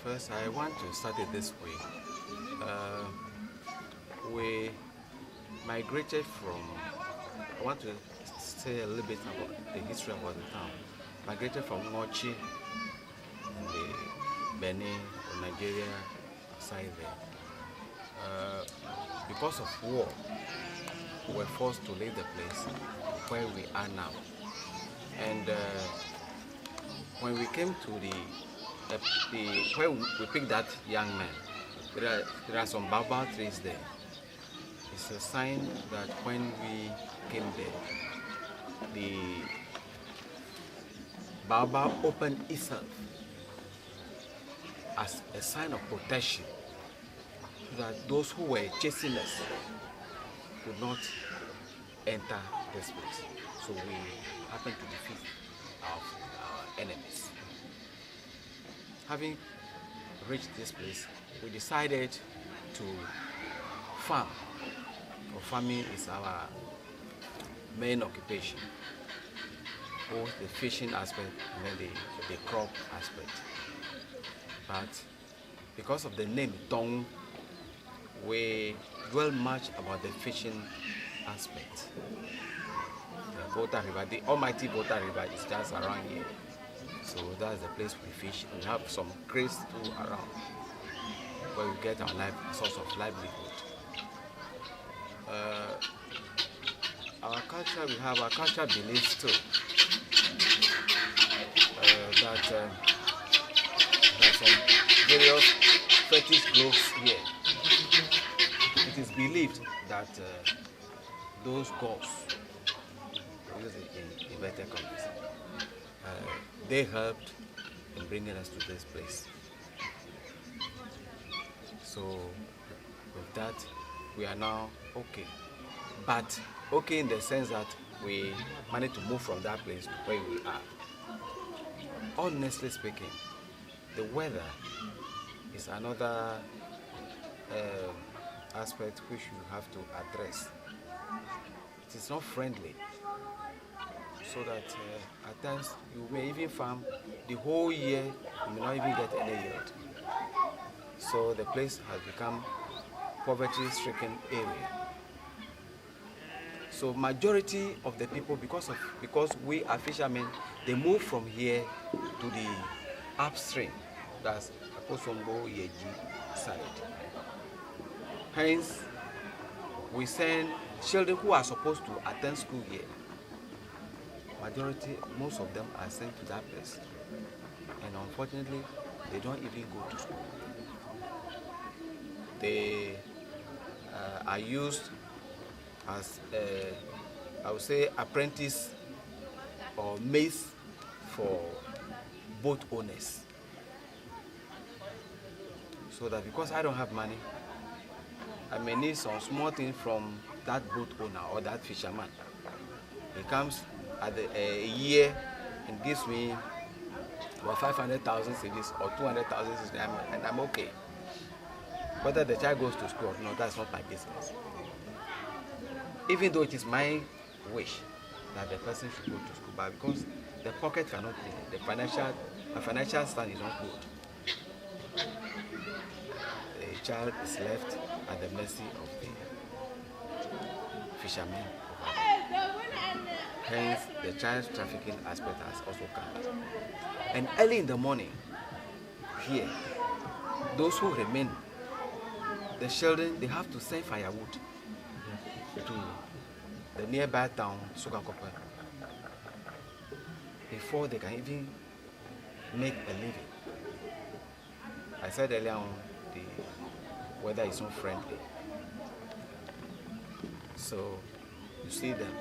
First, I want to start it this way. We migrated from, I want to say a little bit about the history about the town. Migrated from Ngochi in the Benin or Nigeria side there. Because of war, we were forced to leave the place where we are now. And when we came to where we picked that young man, there are some baobab trees there. It's a sign that when we came there, the baobab opened itself as a sign of protection, so that those who were chasing us could not enter this place. So we happened to defeat our enemies. Having reached this place, we decided to farm. Farming is our main occupation, both the fishing aspect and then the crop aspect. But because of the name Tong, we dwell much about the fishing aspect. The Volta River, the almighty Volta River is just around here. So that's the place we fish. We have some creeks too around where we get our source of livelihood. Our culture, we have our culture beliefs too. That there are some various fetish groves here. It is believed that those gods, use it in inverted commas, they helped in bringing us to this place. So with that, we are now okay. But okay in the sense that we managed to move from that place to where we are. Honestly speaking, the weather is another aspect which you have to address. It is not friendly, so that at times you may even farm the whole year, you may not even get any yield. So the place has become poverty-stricken area. So majority of the people, because we are fishermen, they move from here to the upstream, that's Akosombo Yeji side. Hence, we send children who are supposed to attend school here. Most of them are sent to that place. And unfortunately, they don't even go to school. They are used as, I would say, apprentice or maids for boat owners. So that because I don't have money, I may need some small thing from that boat owner or that fisherman. He comes at a year and gives me about 500,000 cedis or 200,000 cedis, and I'm okay. Whether the child goes to school or not, that's not my business. Even though it is my wish that the person should go to school, but because the pocket cannot pay, the financial stand is not good, the child is left at the mercy of the fishermen. Hence, the child trafficking aspect has also come. And early in the morning, here, those who remain, the children, they have to send firewood to the nearby town, Sukakopa, before they can even make a living. I said earlier on, the weather is not friendly. So, you see them,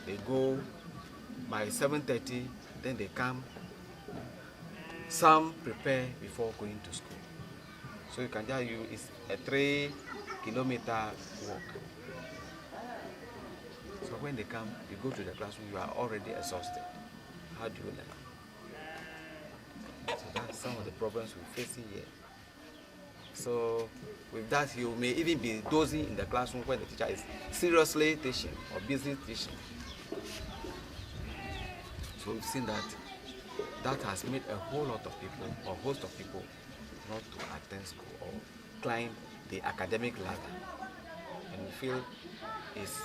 they go by 7:30, then they come. Some prepare before going to school. So you can tell you it's a 3-kilometer walk. So when they come, you go to the classroom, you are already exhausted. How do you learn? So that's some of the problems we're facing here. So with that, you may even be dozing in the classroom when the teacher is seriously teaching or busy teaching. So we've seen that that has made a whole lot of people, or host of people, not to attend school or climb the academic ladder. And we feel it's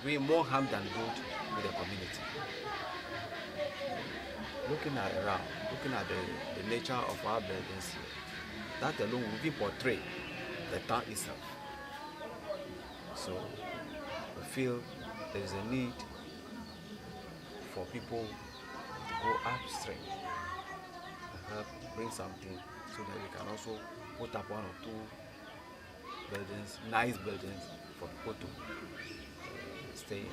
doing more harm than good with the community. Looking at the nature of our buildings here, that alone will be portray the town itself. So we feel there is a need for people to go upstream and help bring something so that we can also put up 1 or 2 buildings, nice buildings for people to stay in.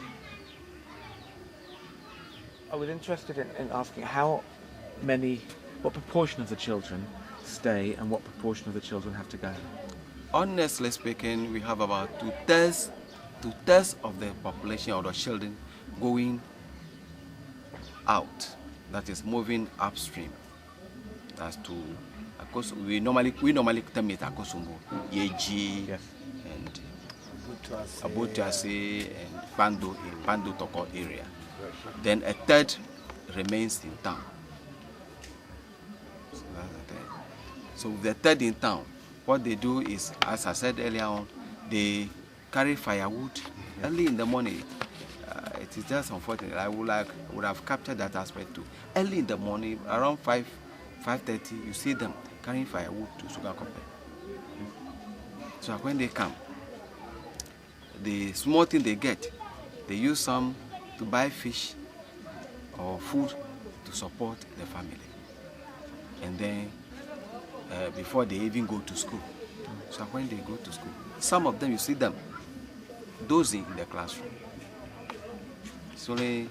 I was interested in asking what proportion of the children stay and what proportion of the children have to go? Honestly speaking, we have about two-thirds of the population of the children going out, that is moving upstream. As to, of course, we normally term it Akosumbo, Yeji, yes, and Abutuase and Pando in Pando Toko area. Then a third remains in town. So the third in town, what they do is, as I said earlier on, they carry firewood early in the morning. It is just unfortunate. I would have captured that aspect too. Early in the morning, around 5:30, you see them carrying firewood to sugar company. So when they come, the small thing they get, they use some to buy fish or food to support the family. And then before they even go to school. So when they go to school, some of them, you see them dozing in the classroom. It's only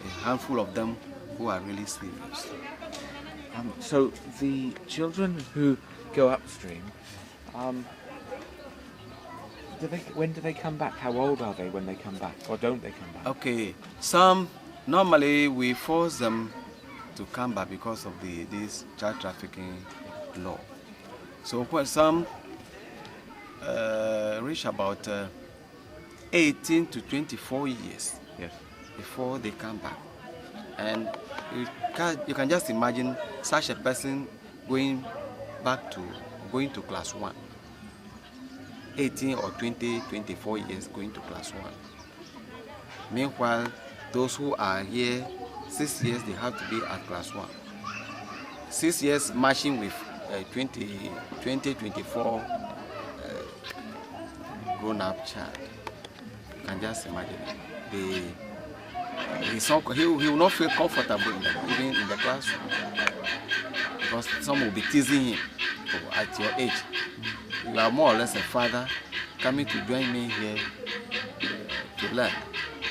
a handful of them who are really serious. So the children who go upstream, when do they come back? How old are they when they come back, or don't they come back? Okay, some normally we force them to come back because of this child trafficking law. So when some reach about 18 to 24 years, yes, before they come back, and you can just imagine such a person going to class 1, 18 or 20, 24 years going to class 1. Meanwhile, those who are here 6 years, they have to be at class 1. 6 years matching with 24 grown-up child. You can just imagine it. He will not feel comfortable even in the classroom, because some will be teasing him. Oh, at your age, you are more or less a father coming to join me here to learn.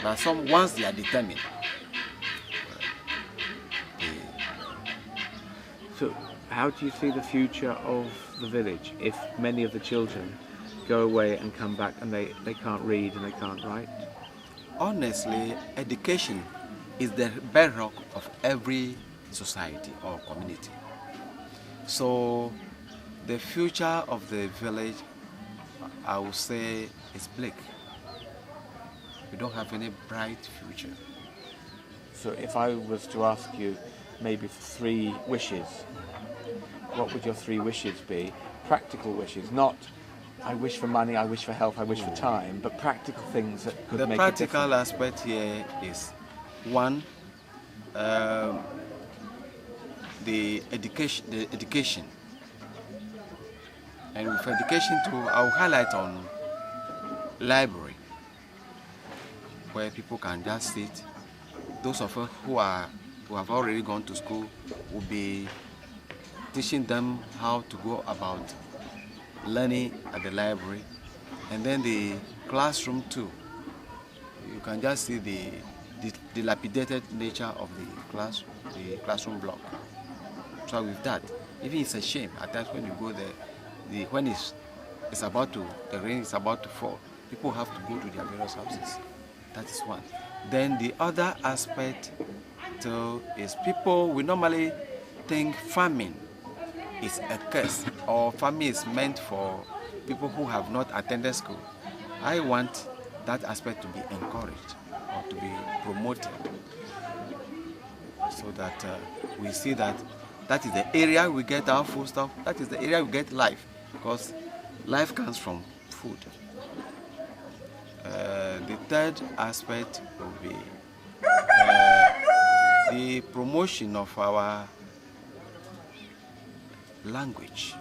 But once they are determined. So how do you see the future of the village if many of the children go away and come back and they can't read and they can't write? Honestly, education is the bedrock of every society or community. So the future of the village, I would say, is bleak. We don't have any bright future. So if I was to ask you maybe for 3 wishes, what would your 3 wishes be? Practical wishes, not I wish for money, I wish for health, I wish for time, but practical things that could make a difference. The practical aspect here is, 1, the education. And with education too, I'll highlight on library, where people can just sit. Those of us who have already gone to school will be teaching them how to go about learning at the library. And then the classroom too. You can just see the dilapidated nature of the classroom block. So with that, even it's a shame at times when you go there, when the rain is about to fall, people have to go to their various houses. That is one. Then the other aspect too is we normally think farming is a curse, or farming is meant for people who have not attended school. I want that aspect to be encouraged or to be promoted. so that we see that that is the area we get our food stuff, that is the area we get life, because life comes from food. The third aspect will be the promotion of our language.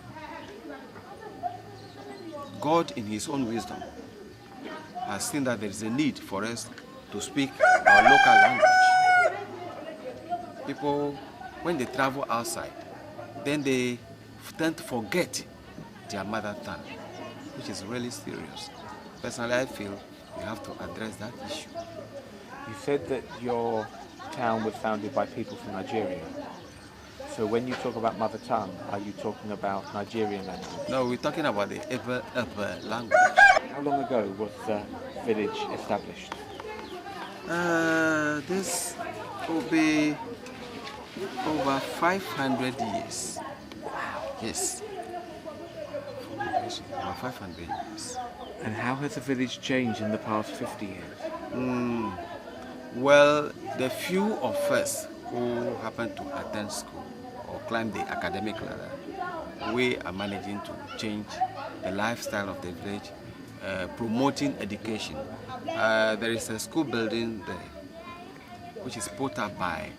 God, in His own wisdom, has seen that there is a need for us to speak our local language. People, when they travel outside, then they tend to forget their mother tongue, which is really serious. Personally, I feel we have to address that issue. You said that your town was founded by people from Nigeria. So when you talk about mother tongue, are you talking about Nigerian language? No, we're talking about the Ebe language. How long ago was the village established? This will be over 500 years. Yes. Over 500 years. And how has the village changed in the past 50 years? Well, the few of us who happen to attend school or climb the academic ladder, we are managing to change the lifestyle of the village, promoting education. There is a school building there, which is put up by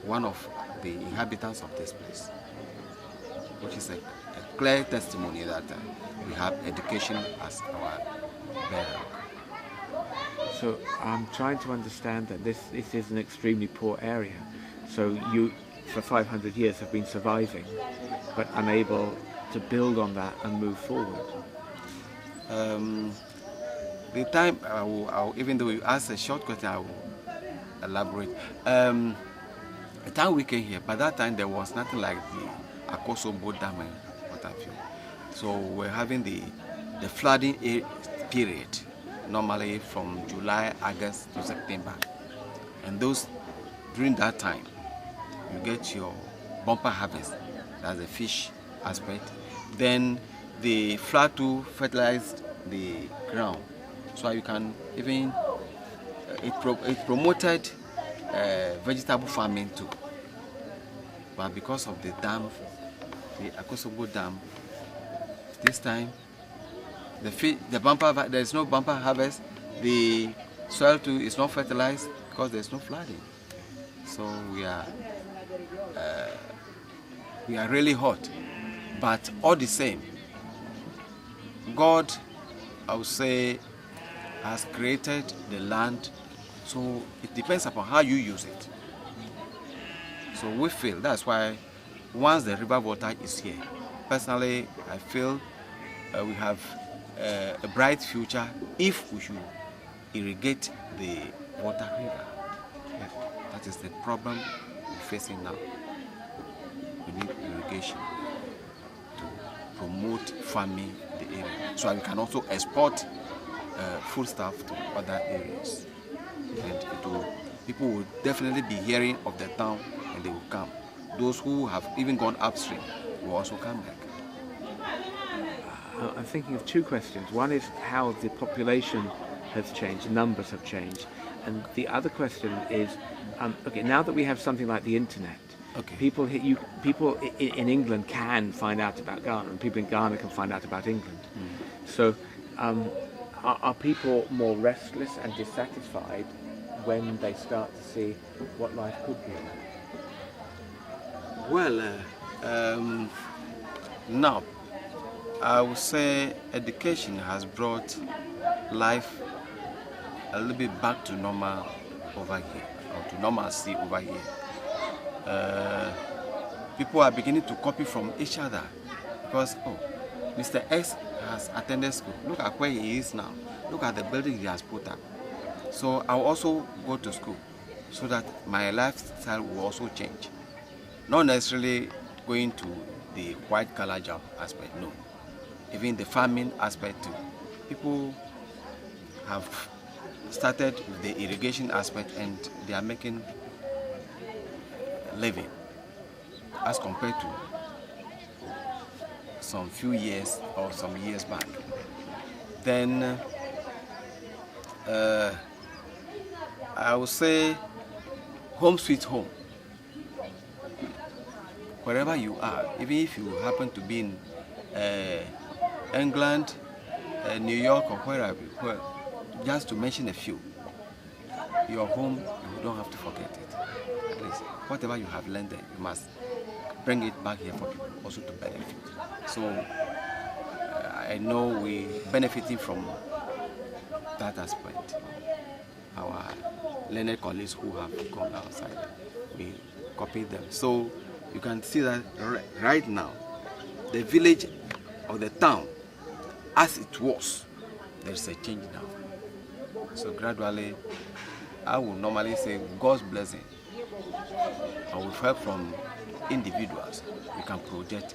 one of the inhabitants of this place, which is a clear testimony that we have education as our bedrock. So I'm trying to understand that this is an extremely poor area. So you, for 500 years, have been surviving, but unable to build on that and move forward. The time, even though you asked a short question, I will elaborate. The time we came here, by that time there was nothing like the Akosobo Dam and what have you. So we're having the flooding period, normally from July, August to September. And during that time, you get your bumper harvest, that's the fish aspect. Then the flood to fertilized the ground. So you can even, it promoted vegetable farming too. But because of the dam, the Akosobo Dam, this time there is no bumper harvest, the soil too is not fertilized because there is no flooding. So we are really hot. But all the same, God, I would say, has created the land, so it depends upon how you use it. So we feel that's why once the river water is here, personally I feel we have a bright future if we should irrigate the water river. Yes, that is the problem we're facing now. We need irrigation to promote farming in the area, so we can also export foodstuff to other areas. And people will definitely be hearing of the town and they will come. Those who have even gone upstream will also come back. I'm thinking of two questions. One is how the population has changed, the numbers have changed. And the other question is, okay, now that we have something like the internet, Okay. people in England can find out about Ghana, and people in Ghana can find out about England. So are people more restless and dissatisfied when they start to see what life could be like? Well, now, I would say education has brought life a little bit back to normal over here, or to normalcy over here. People are beginning to copy from each other because, oh, Mr. X has attended school. Look at where he is now. Look at the building he has put up. So I'll also go to school so that my lifestyle will also change. Not necessarily going to the white collar job aspect, no. Even the farming aspect too. People have started with the irrigation aspect and they are making living as compared to some few years or some years back. Then I would say home sweet home wherever you are, even if you happen to be in England, New York, or wherever, just to mention a few, your home, you don't have to forget it. At least whatever you have learned there, you must bring it back here for people also to benefit. So I know we benefiting from that aspect. Our learned colleagues who have gone outside, we copy them. So you can see that right now, the village or the town, as it was, there's a change now. So gradually, I would normally say God's blessing, and with help from individuals, we can project